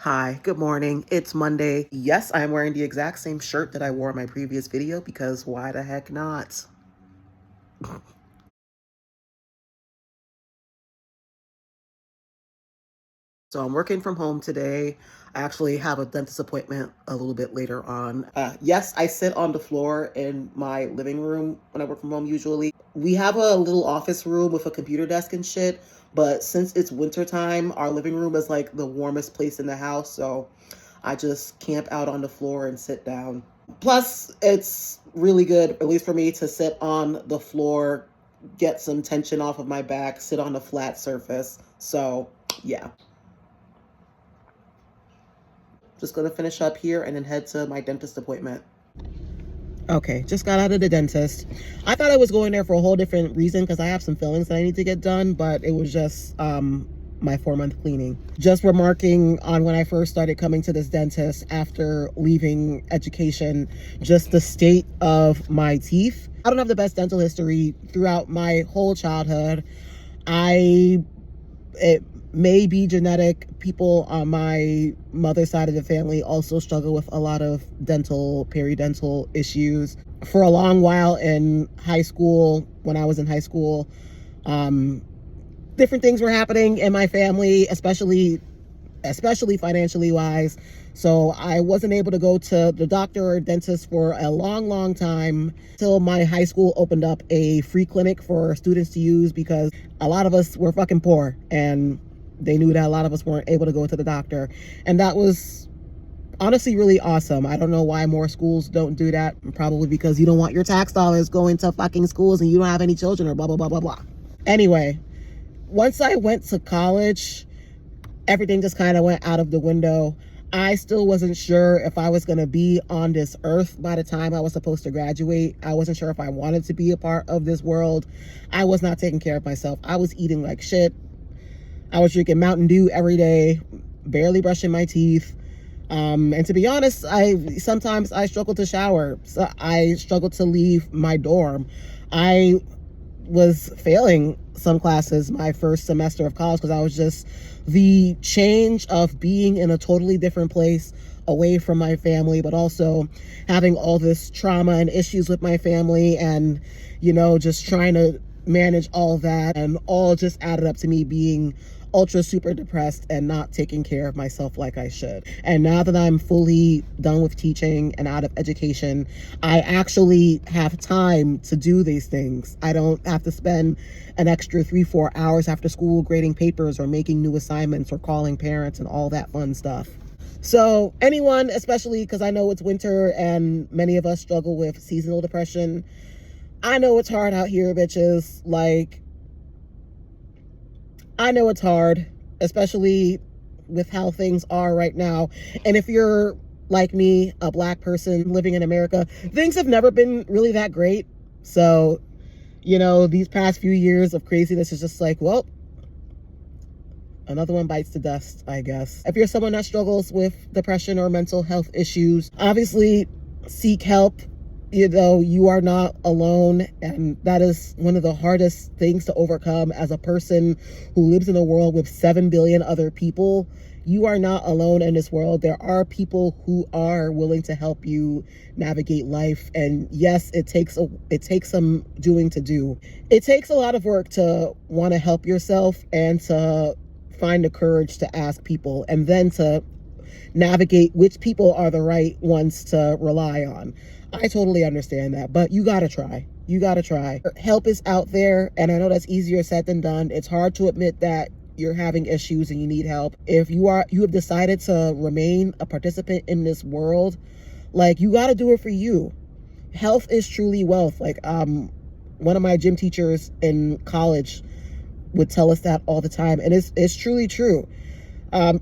Hi, good morning. It's Monday. Yes, I'm wearing the exact same shirt that I wore in my previous video because why the heck not? So I'm working from home today. I actually have a dentist appointment a little bit later on. Yes, I sit on the floor in my living room when I work from home usually. We have a little office room with a computer desk and shit, but since it's winter time, our living room is like the warmest place in the house, so I just camp out on the floor and sit down. Plus, it's really good, at least for me, to sit on the floor, get some tension off of my back, sit on a flat surface. So, yeah. Just gonna finish up here and then head to my dentist appointment. Okay, just got out of the dentist. I thought I was going there for a whole different reason because I have some fillings that I need to get done, but it was just my 4-month cleaning. Just remarking on when I first started coming to this dentist after leaving education, just the state of my teeth. I don't have the best dental history throughout my whole childhood. It may be genetic. People on my mother's side of the family also struggle with a lot of periodontal issues. For a long while in high school, when I was in high school, different things were happening in my family, especially financially wise. So I wasn't able to go to the doctor or dentist for a long time till my high school opened up a free clinic for students to use because a lot of us were fucking poor and they knew that a lot of us weren't able to go to the doctor. And that was honestly really awesome. I don't know why more schools don't do that. Probably because you don't want your tax dollars going to fucking schools and you don't have any children or blah, blah, blah, blah, blah. Anyway, once I went to college, everything just kind of went out of the window. I still wasn't sure if I was going to be on this earth by the time I was supposed to graduate. I wasn't sure if I wanted to be a part of this world. I was not taking care of myself. I was eating like shit. I was drinking Mountain Dew every day, barely brushing my teeth. And to be honest, sometimes I struggled to shower. So I struggled to leave my dorm. I was failing some classes my first semester of college because I was just the change of being in a totally different place away from my family, but also having all this trauma and issues with my family and, just trying to manage all that, and all just added up to me being ultra super depressed and not taking care of myself like I should. And now that I'm fully done with teaching and out of education, I actually have time to do these things. I don't have to spend an extra 3-4 hours after school grading papers or making new assignments or calling parents and all that fun stuff. So anyone, especially because I know it's winter and many of us struggle with seasonal depression, I know it's hard out here, bitches. Like, I know it's hard, especially with how things are right now. And if you're like me, a Black person living in America, things have never been really that great. So, these past few years of craziness is just like, well, another one bites the dust, I guess. If you're someone that struggles with depression or mental health issues, obviously seek help. You are not alone, and that is one of the hardest things to overcome as a person who lives in a world with 7 billion other people. You are not alone in this world. There are people who are willing to help you navigate life. And yes, it takes some doing to do. It takes a lot of work to want to help yourself and to find the courage to ask people, and then to navigate which people are the right ones to rely on. I totally understand that, but you gotta try. You gotta try. Help is out there, and I know that's easier said than done. It's hard to admit that you're having issues and you need help. If you have decided to remain a participant in this world, like, you gotta do it for you. Health is truly wealth. Like, one of my gym teachers in college would tell us that all the time, and it's truly true.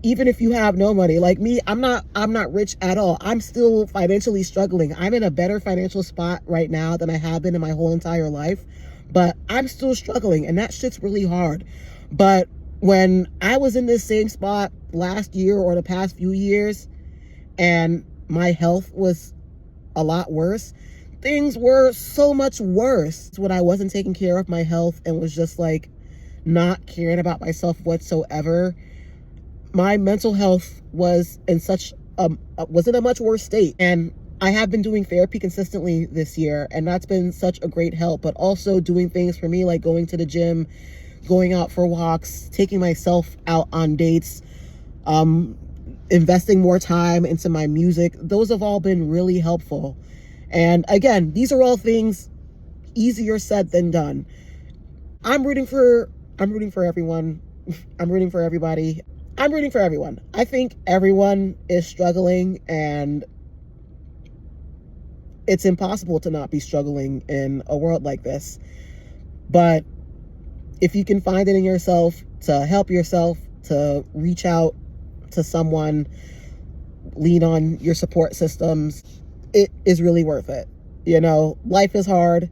Even if you have no money, like me, I'm not rich at all. I'm still financially struggling. I'm in a better financial spot right now than I have been in my whole entire life, but I'm still struggling, and that shit's really hard. But when I was in this same spot last year or the past few years, and my health was a lot worse, things were so much worse when I wasn't taking care of my health and was just like not caring about myself whatsoever. my mental health was in a much worse state. And I have been doing therapy consistently this year, and that's been such a great help. But also doing things for me, like going to the gym, going out for walks, taking myself out on dates, investing more time into my music. Those have all been really helpful. And again, these are all things easier said than done. I'm rooting for everyone. I'm rooting for everybody. I'm rooting for everyone. I think everyone is struggling, and it's impossible to not be struggling in a world like this. But if you can find it in yourself to help yourself, to reach out to someone, lean on your support systems, it is really worth it. You know, life is hard.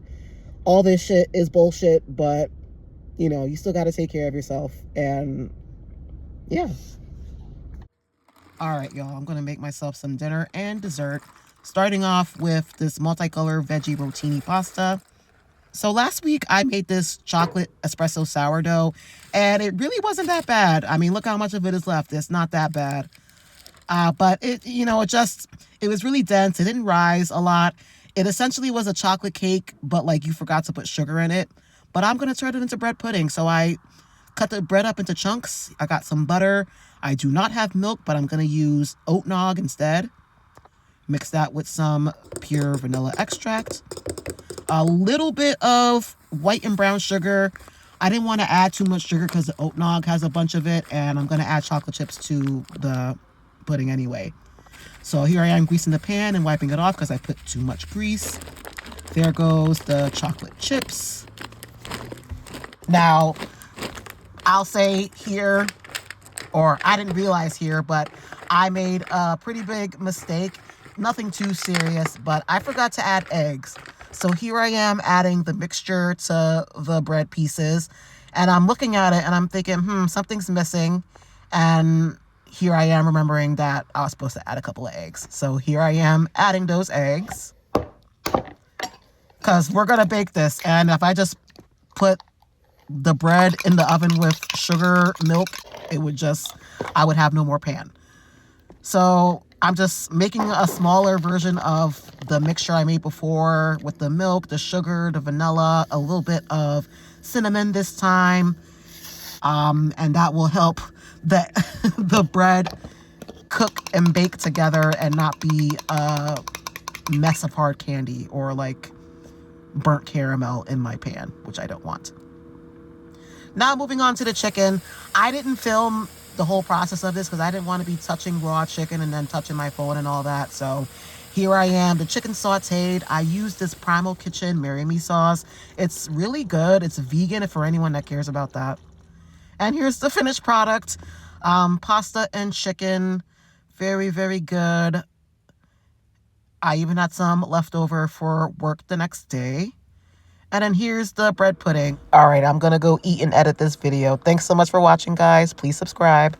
All this shit is bullshit, but you know, you still got to take care of yourself. And yeah. All right, y'all, I'm going to make myself some dinner and dessert, starting off with this multicolor veggie rotini pasta. So last week I made this chocolate espresso sourdough, and it really wasn't that bad. I mean, look how much of it is left. It's not that bad. But it, you know, it was really dense. It didn't rise a lot. It essentially was a chocolate cake, but like you forgot to put sugar in it. But I'm going to turn it into bread pudding. So I cut the bread up into chunks. I got some butter. I do not have milk, but I'm going to use oat nog instead. Mix that with some pure vanilla extract. A little bit of white and brown sugar. I didn't want to add too much sugar because the oat nog has a bunch of it, and I'm going to add chocolate chips to the pudding anyway. So here I am greasing the pan and wiping it off because I put too much grease. There goes the chocolate chips. Now, I'll say here, or I didn't realize here, but I made a pretty big mistake. Nothing too serious, but I forgot to add eggs. So here I am adding the mixture to the bread pieces, and I'm looking at it and I'm thinking, something's missing. And here I am remembering that I was supposed to add a couple of eggs. So here I am adding those eggs, because we're going to bake this. And if I just put the bread in the oven with sugar, milk, I would have no more pan. So I'm just making a smaller version of the mixture I made before with the milk, the sugar, the vanilla, a little bit of cinnamon this time. And that will help the bread cook and bake together and not be a mess of hard candy or like burnt caramel in my pan, which I don't want. Now moving on to the chicken. I didn't film the whole process of this because I didn't want to be touching raw chicken and then touching my phone and all that. So here I am, the chicken sauteed. I used this Primal Kitchen Marry Me sauce. It's really good. It's vegan for anyone that cares about that. And here's the finished product. Pasta and chicken. Very, very good. I even had some left over for work the next day. And then here's the bread pudding. All right, I'm going to go eat and edit this video. Thanks so much for watching, guys. Please subscribe.